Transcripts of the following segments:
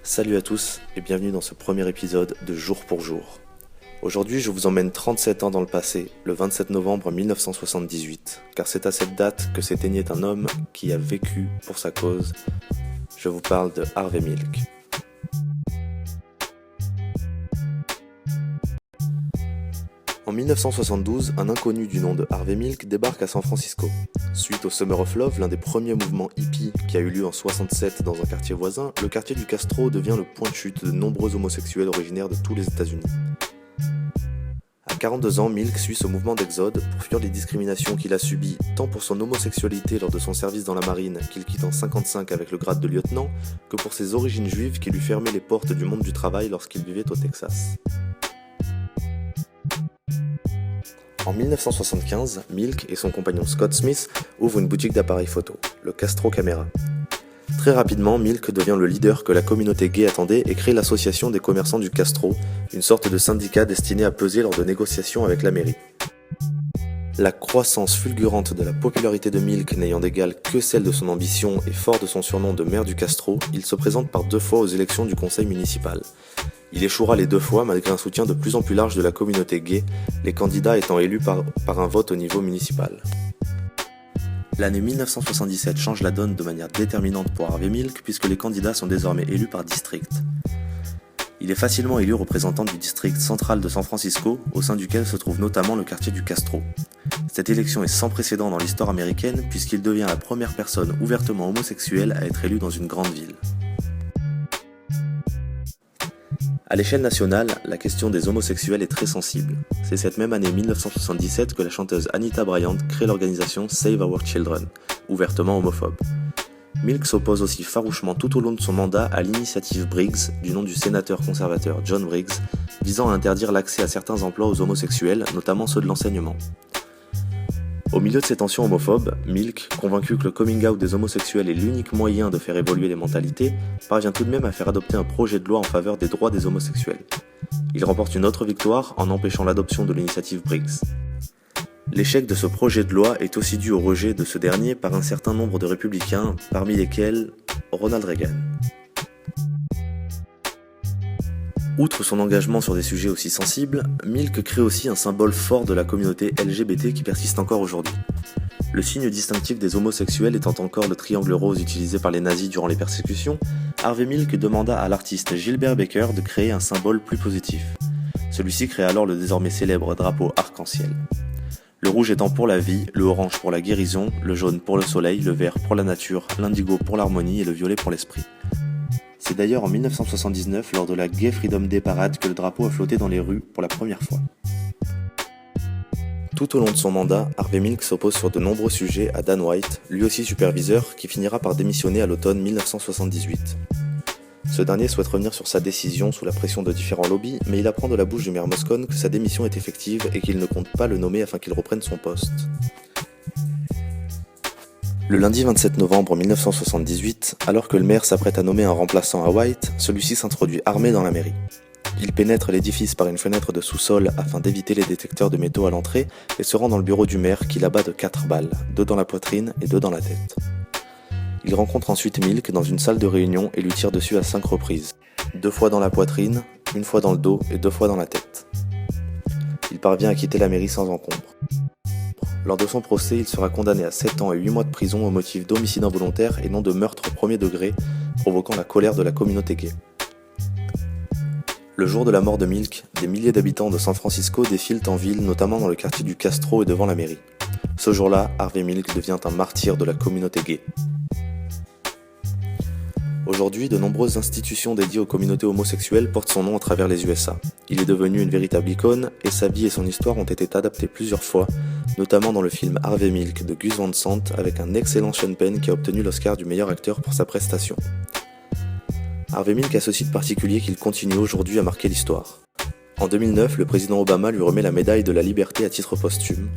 Salut à tous et bienvenue dans ce premier épisode de Jour pour Jour. Aujourd'hui, je vous emmène 37 ans dans le passé, le 27 novembre 1978, car c'est à cette date que s'éteignait un homme qui a vécu pour sa cause. Je vous parle de Harvey Milk. En 1972, un inconnu du nom de Harvey Milk débarque à San Francisco. Suite au Summer of Love, l'un des premiers mouvements hippies qui a eu lieu en 67 dans un quartier voisin, le quartier du Castro devient le point de chute de nombreux homosexuels originaires de tous les États-Unis. À 42 ans, Milk suit ce mouvement d'exode pour fuir les discriminations qu'il a subies tant pour son homosexualité lors de son service dans la marine qu'il quitte en 55 avec le grade de lieutenant, que pour ses origines juives qui lui fermaient les portes du monde du travail lorsqu'il vivait au Texas. En 1975, Milk et son compagnon Scott Smith ouvrent une boutique d'appareils photo, le Castro Camera. Très rapidement, Milk devient le leader que la communauté gay attendait et crée l'association des commerçants du Castro, une sorte de syndicat destiné à peser lors de négociations avec la mairie. La croissance fulgurante de la popularité de Milk n'ayant d'égal que celle de son ambition et fort de son surnom de maire du Castro, il se présente par 2 fois aux élections du conseil municipal. Il échouera les 2 fois malgré un soutien de plus en plus large de la communauté gay, les candidats étant élus par un vote au niveau municipal. L'année 1977 change la donne de manière déterminante pour Harvey Milk puisque les candidats sont désormais élus par district. Il est facilement élu représentant du district central de San Francisco, au sein duquel se trouve notamment le quartier du Castro. Cette élection est sans précédent dans l'histoire américaine puisqu'il devient la première personne ouvertement homosexuelle à être élue dans une grande ville. À l'échelle nationale, la question des homosexuels est très sensible. C'est cette même année 1977 que la chanteuse Anita Bryant crée l'organisation Save Our Children, ouvertement homophobe. Milk s'oppose aussi farouchement tout au long de son mandat à l'initiative Briggs, du nom du sénateur conservateur John Briggs, visant à interdire l'accès à certains emplois aux homosexuels, notamment ceux de l'enseignement. Au milieu de ces tensions homophobes, Milk, convaincu que le coming out des homosexuels est l'unique moyen de faire évoluer les mentalités, parvient tout de même à faire adopter un projet de loi en faveur des droits des homosexuels. Il remporte une autre victoire en empêchant l'adoption de l'initiative Briggs. L'échec de ce projet de loi est aussi dû au rejet de ce dernier par un certain nombre de républicains, parmi lesquels Ronald Reagan. Outre son engagement sur des sujets aussi sensibles, Milk crée aussi un symbole fort de la communauté LGBT qui persiste encore aujourd'hui. Le signe distinctif des homosexuels étant encore le triangle rose utilisé par les nazis durant les persécutions, Harvey Milk demanda à l'artiste Gilbert Baker de créer un symbole plus positif. Celui-ci crée alors le désormais célèbre drapeau arc-en-ciel. Le rouge étant pour la vie, le orange pour la guérison, le jaune pour le soleil, le vert pour la nature, l'indigo pour l'harmonie et le violet pour l'esprit. C'est d'ailleurs en 1979, lors de la Gay Freedom Day Parade, que le drapeau a flotté dans les rues pour la première fois. Tout au long de son mandat, Harvey Milk s'oppose sur de nombreux sujets à Dan White, lui aussi superviseur, qui finira par démissionner à l'automne 1978. Ce dernier souhaite revenir sur sa décision sous la pression de différents lobbies, mais il apprend de la bouche du maire Moscone que sa démission est effective et qu'il ne compte pas le nommer afin qu'il reprenne son poste. Le lundi 27 novembre 1978, alors que le maire s'apprête à nommer un remplaçant à White, celui-ci s'introduit armé dans la mairie. Il pénètre l'édifice par une fenêtre de sous-sol afin d'éviter les détecteurs de métaux à l'entrée et se rend dans le bureau du maire qui l'abat de 4 balles, 2 dans la poitrine et 2 dans la tête. Il rencontre ensuite Milk dans une salle de réunion et lui tire dessus à 5 reprises, 2 fois dans la poitrine, 1 fois dans le dos et 2 fois dans la tête. Il parvient à quitter la mairie sans encombre. Lors de son procès, il sera condamné à 7 ans et 8 mois de prison au motif d'homicide involontaire et non de meurtre au premier degré, provoquant la colère de la communauté gay. Le jour de la mort de Milk, des milliers d'habitants de San Francisco défilent en ville, notamment dans le quartier du Castro et devant la mairie. Ce jour-là, Harvey Milk devient un martyr de la communauté gay. Aujourd'hui, de nombreuses institutions dédiées aux communautés homosexuelles portent son nom à travers les USA. Il est devenu une véritable icône et sa vie et son histoire ont été adaptées plusieurs fois, notamment dans le film Harvey Milk de Gus Van Sant avec un excellent Sean Penn qui a obtenu l'Oscar du meilleur acteur pour sa prestation. Harvey Milk a ceci de particulier qu'il continue aujourd'hui à marquer l'histoire. En 2009, le président Obama lui remet la médaille de la liberté à titre posthume.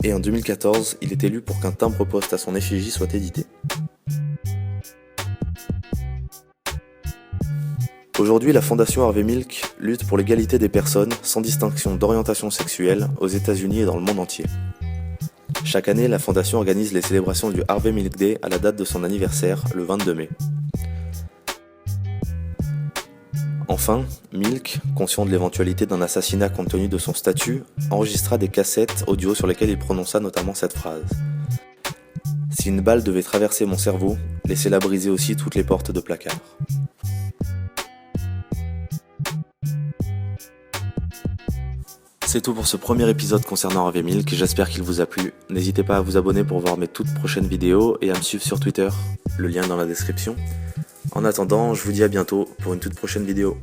Et en 2014, il est élu pour qu'un timbre-poste à son effigie soit édité. Aujourd'hui, la fondation Harvey Milk lutte pour l'égalité des personnes, sans distinction d'orientation sexuelle, aux États-Unis et dans le monde entier. Chaque année, la fondation organise les célébrations du Harvey Milk Day à la date de son anniversaire, le 22 mai. Enfin, Milk, conscient de l'éventualité d'un assassinat compte tenu de son statut, enregistra des cassettes audio sur lesquelles il prononça notamment cette phrase. Si une balle devait traverser mon cerveau, laissez-la briser aussi toutes les portes de placard. C'est tout pour ce premier épisode concernant Harvey Milk, j'espère qu'il vous a plu. N'hésitez pas à vous abonner pour voir mes toutes prochaines vidéos et à me suivre sur Twitter, le lien dans la description. En attendant, je vous dis à bientôt pour une toute prochaine vidéo.